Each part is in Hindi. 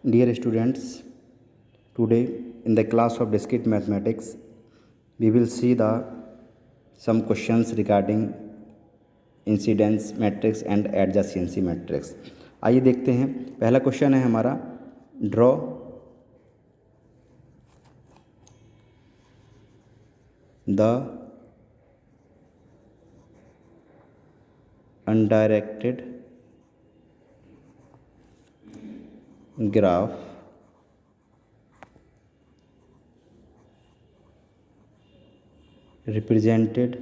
Dear students, today in the class of discrete mathematics, we will see some questions regarding incidence matrix and adjacency matrix. आइए देखते हैं। पहला क्वेश्चन है हमारा, draw the undirected graph represented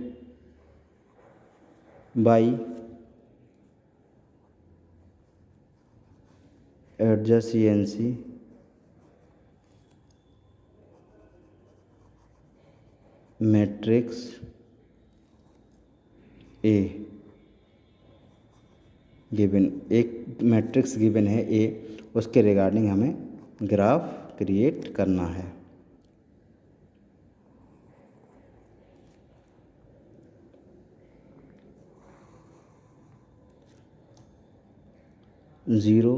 by adjacency matrix A। Given एक मैट्रिक्स गिवन है ए, उसके रिगार्डिंग हमें ग्राफ क्रिएट करना है। Zero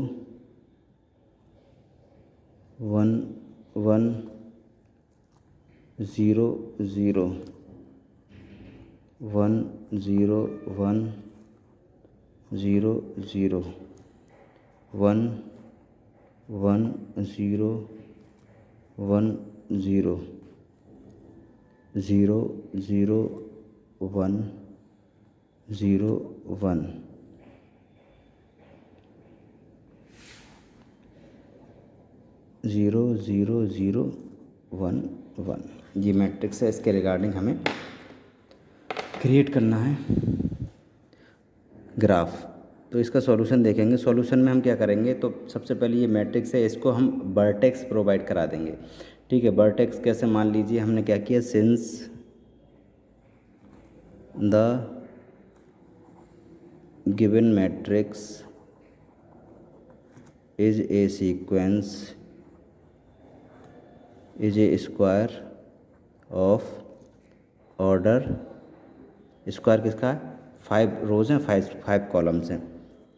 one one zero zero one zero one zero zero one one zero one zero zero zero one zero one zero zero zero one one, ये मैट्रिक्स है। इसके रिगार्डिंग हमें क्रिएट करना है ग्राफ। तो इसका सॉल्यूशन देखेंगे। सॉल्यूशन में हम क्या करेंगे, तो सबसे पहले ये मैट्रिक्स है, इसको हम वर्टेक्स प्रोवाइड करा देंगे। ठीक है, वर्टेक्स कैसे, मान लीजिए हमने क्या किया, since the given matrix is a sequence is a square of order, square किसका है, 5 रोज हैं, 5 कॉलम्स हैं,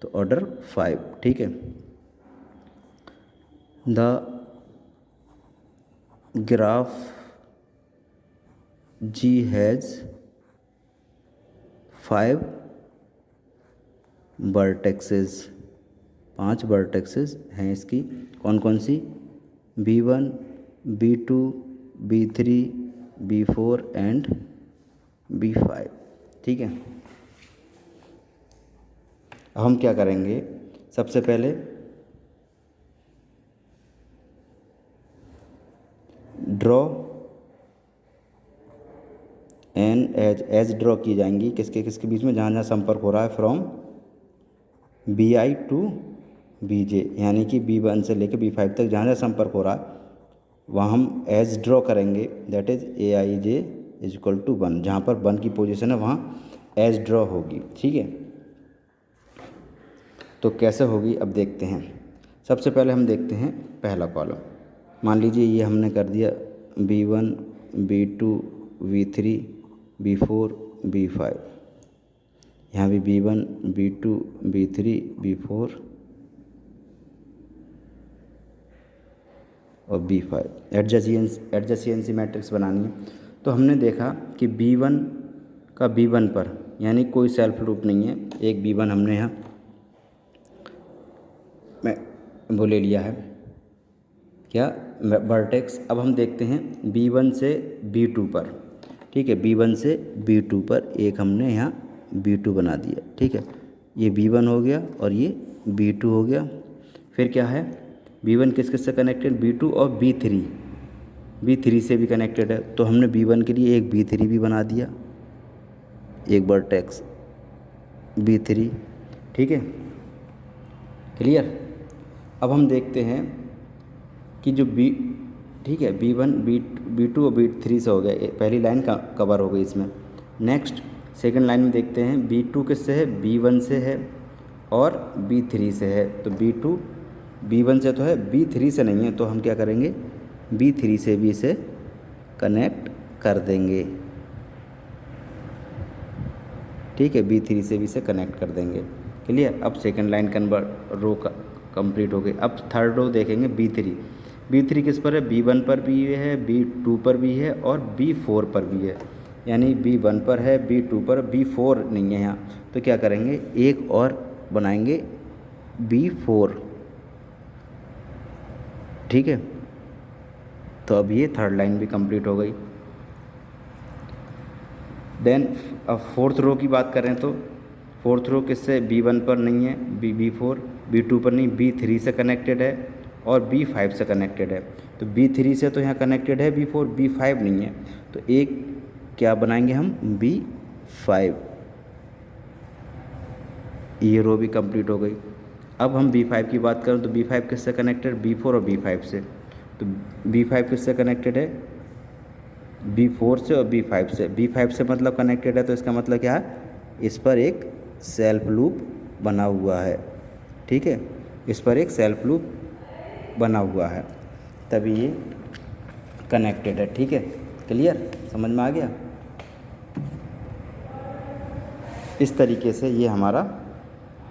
तो ऑर्डर 5। ठीक है, the graph ji has 5 vertexes, 5 vertexes हैं इसकी। कौन कौन सी, B1 B2 B3 B4 and B5। ठीक है, अब हम क्या करेंगे, सबसे पहले ड्रॉ एन एज ड्रॉ की जाएंगी किसके किसके बीच में, जहाँ जहाँ संपर्क हो रहा है, फ्रॉम BI टू BJ, यानी कि B1 से लेकर B5 तक जहाँ जहाँ संपर्क हो रहा है वहाँ हम एज ड्रॉ करेंगे, that is AIJ is equal to 1। जहाँ पर 1 की पोजीशन है वहाँ एज ड्रॉ होगी। ठीक है, तो कैसे होगी अब देखते हैं। सबसे पहले हम देखते हैं पहला कॉलम। मान लीजिए ये हमने कर दिया B1 B2 B3 B4 B5, यहाँ भी B1 B2 B3 B4 और B5। एडजेसेंसी मैट्रिक्स बनानी है, तो हमने देखा कि B1 का B1 पर, यानी कोई सेल्फ लूप नहीं है, एक B1 हमने यहाँ वो ले लिया है, क्या, वर्टेक्स। अब हम देखते हैं B1 से B2 पर। ठीक है, B1 से B2 पर एक हमने यहाँ B2 बना दिया। ठीक है, ये B1 हो गया और ये B2 हो गया। फिर क्या है, B1 किस किस से कनेक्टेड, B2 और B3 से भी कनेक्टेड है, तो हमने B1 के लिए एक B3 भी बना दिया, एक वर्टेक्स B3। ठीक है, क्लियर। अब हम देखते हैं कि जो ठीक है, B1 B2 और B3 से हो गया, पहली लाइन का कवर हो गई इसमें। नेक्स्ट सेकंड लाइन में देखते हैं B2 किससे है, B1 से है और B3 से है। तो B1 से तो है, B3 से नहीं है, तो हम क्या करेंगे, B3 से भी इसे कनेक्ट कर देंगे। ठीक है, B3 से भी इसे कनेक्ट कर देंगे। क्लियर। अब सेकंड लाइन कन्वर्ट रो का कंप्लीट हो गई। अब थर्ड रो देखेंगे B3। B3 किस पर है? B1 पर भी है, B2 पर भी है और B4 पर भी है। यानी B1 पर है, B2 पर, B4 नहीं है यहाँ। तो क्या करेंगे, एक और बनाएंगे B4। ठीक है, तो अब ये थर्ड लाइन भी कंप्लीट हो गई। देन अब फोर्थ रो की बात करें तो फोर्थ रो किससे? B1 पर नहीं है, B4, B2 पर नहीं, B3 से कनेक्टेड है और B5 से कनेक्टेड है। तो B3 से तो यहाँ कनेक्टेड है B4, B5 नहीं है। तो एक क्या बनाएंगे हम? B5। ये रो भी कंप्लीट हो गई। अब हम B5 की बात करें तो B5 किससे कनेक्टेड? B4 और B5 से। तो B5 किससे कनेक्टेड है? B4 से और B5 से। B5 से मतलब कनेक्टेड है, तो इसका मतलब क्या है? इस पर एक सेल्फ लूप बना हुआ है। ठीक है, इस पर एक सेल्फ लूप बना हुआ है, तभी ये कनेक्टेड है। ठीक है, क्लियर, समझ में आ गया? इस तरीके से ये हमारा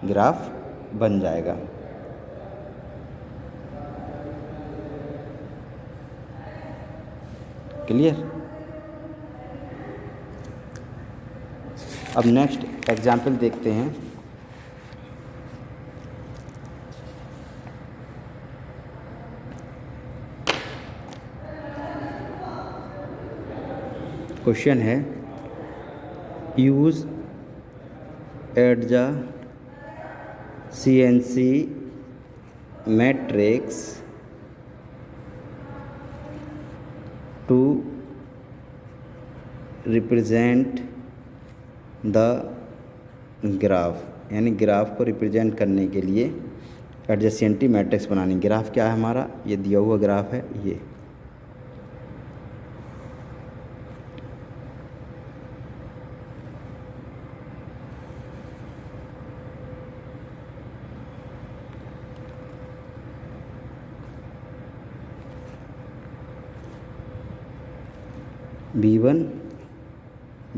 ग्राफ बन जाएगा। क्लियर? अब नेक्स्ट एग्जाम्पल देखते हैं। क्वेश्चन है, use adjacency matrix to represent the graph। यानी ग्राफ को रिप्रेजेंट करने के लिए एडजेसेंटी मैट्रिक्स बनानी। ग्राफ क्या है हमारा? ये दिया हुआ ग्राफ है ये। B1,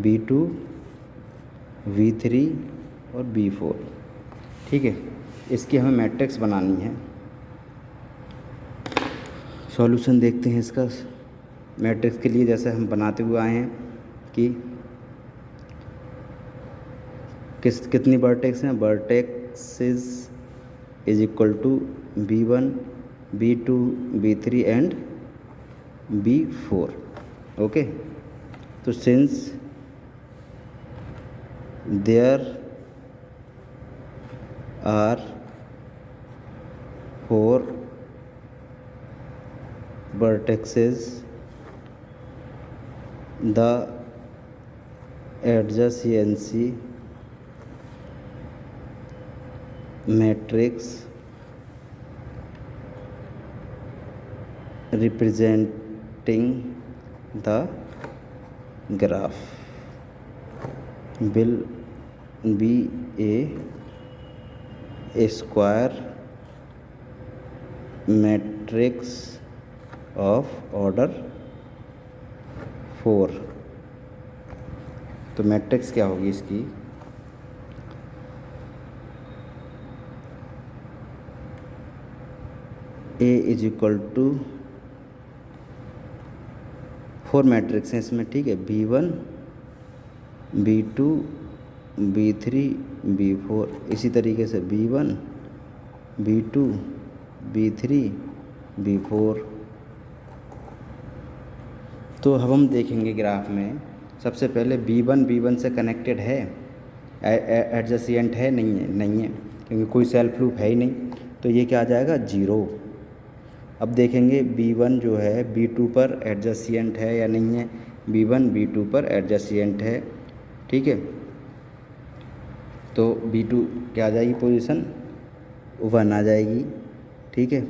B2, V3 और B4। ठीक है, इसकी हमें मैट्रिक्स बनानी है। सॉल्यूशन देखते हैं इसका। मैट्रिक्स के लिए जैसे हम बनाते हुए आए हैं कि कितनी वर्टेक्स हैं? Vertexes is equal to B1, B2, B3 and B4। Okay, तो since there are 4 vertices, the adjacency matrix representing the graph will be a square matrix of order 4। तो मैट्रिक्स क्या होगी इसकी? A is equal to 4 matrix हैं इसमें। ठीक है, B1, B2, B3, B4। इसी तरीके से B1, B2, B3, B4। तो अब हम देखेंगे ग्राफ में सबसे पहले B1 से कनेक्टेड है, एडजेसेंट है? नहीं है, नहीं है, क्योंकि कोई सेल्फ लूप है ही नहीं। तो ये क्या आ जाएगा? 0। अब देखेंगे B1 जो है B2 पर एडजेसेंट है या नहीं है। B1 B2 पर एडजेसेंट है। ठीक है, तो B2 क्या आ जाएगी? पोजीशन 1 आ जाएगी। ठीक है,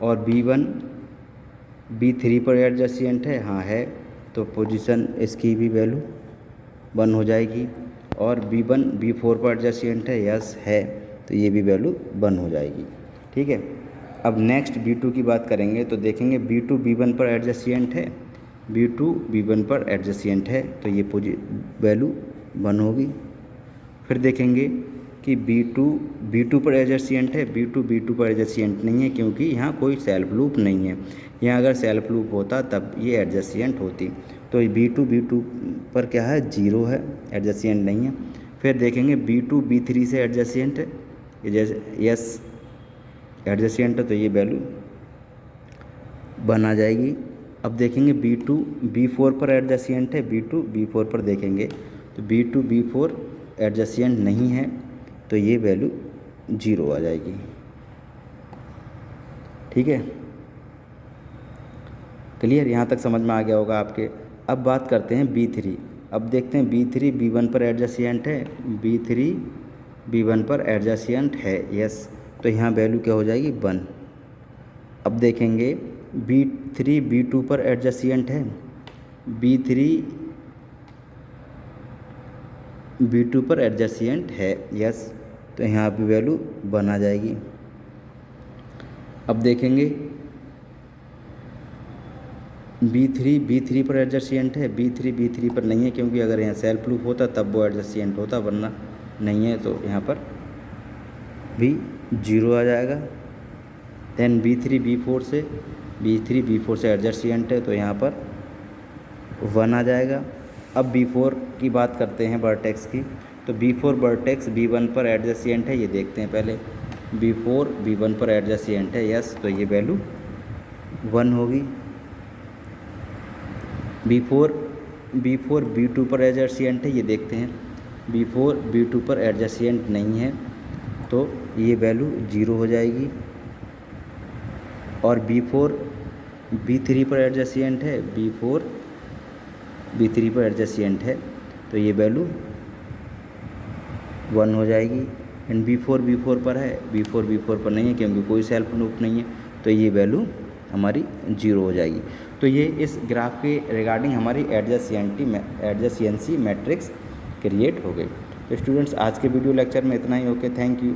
और B1 B3 पर एडजेसेंट है? हाँ है, तो पोजीशन इसकी भी वैल्यू 1 हो जाएगी। और B1 B4 पर एडजेसेंट है? यस है, तो ये भी वैल्यू 1 हो जाएगी। ठीक है, अब नेक्स्ट B2 की बात करेंगे तो देखेंगे B2 B1 पर एडजेसेंट है, B2 B1 पर एडजेसेंट है, तो ये वैल्यू 1 होगी। फिर देखेंगे कि B2 पर एडजेसेंट है, B2 पर एडजेसेंट नहीं है, क्योंकि यहाँ कोई सेल्फ लूप नहीं है। यहाँ अगर सेल्फ लूप होता तब ये एडजेसेंट होती। तो B2 पर क्या है, 0 है, एडजेसेंट नहीं है। फिर देखेंगे B2 B3 से एडजेसेंट है, यस एडजेसेंट है, तो ये वैल्यू बन आ जाएगी। अब देखेंगे B2 B4 पर एडजेसेंट है, B2 B4 पर देखेंगे तो B2 B4 एडजेसेंट नहीं है, तो ये वैल्यू 0 आ जाएगी। ठीक है, क्लियर, यहाँ तक समझ में आ गया होगा आपके। अब बात करते हैं B3। अब देखते हैं B3 B1 पर एडजेसेंट है, B3 B1 पर एडजेसेंट है, यस, तो यहाँ वैल्यू क्या हो जाएगी, 1। अब देखेंगे B3 B2 पर एडजेसेंट है, B3 B2 पर एडजेसेंट है, यस, तो यहाँ भी वैल्यू 1 आ जाएगी। अब देखेंगे B3 B3 पर एडजेसेंट है, B3 B3 पर नहीं है, क्योंकि अगर यहाँ सेल्फ लूप होता तब वो एडजेसेंट होता, वरना नहीं है, तो यहाँ पर भी 0 आ जाएगा। देन B3 B4 से एडजेसेंट है, तो यहाँ पर 1 आ जाएगा। अब B4 की बात करते हैं, वर्टेक्स की, तो B4 वर्टेक्स B1 पर एडजेसेंट है, ये देखते हैं पहले। B4 B1 पर एडजेसेंट है, यस, तो ये वैल्यू 1 होगी। B4 B2 पर एडजेसेंट है, ये देखते हैं। B4 B2 पर एडजेसेंट नहीं है, तो ये वैल्यू 0 हो जाएगी। और B4 B3 पर एडजेसेंट है, B4 B3 पर एडजेसेंट है, तो ये वैल्यू 1 हो जाएगी। एंड B4 पर है, B4 पर नहीं है, क्योंकि कोई सेल्फ लूप नहीं है, तो ये वैल्यू हमारी 0 हो जाएगी। तो ये इस ग्राफ के रिगार्डिंग हमारी एडजेसेंसी मैट्रिक्स क्रिएट हो गई। तो स्टूडेंट्स, आज के वीडियो लेक्चर में इतना ही। Okay, thank you.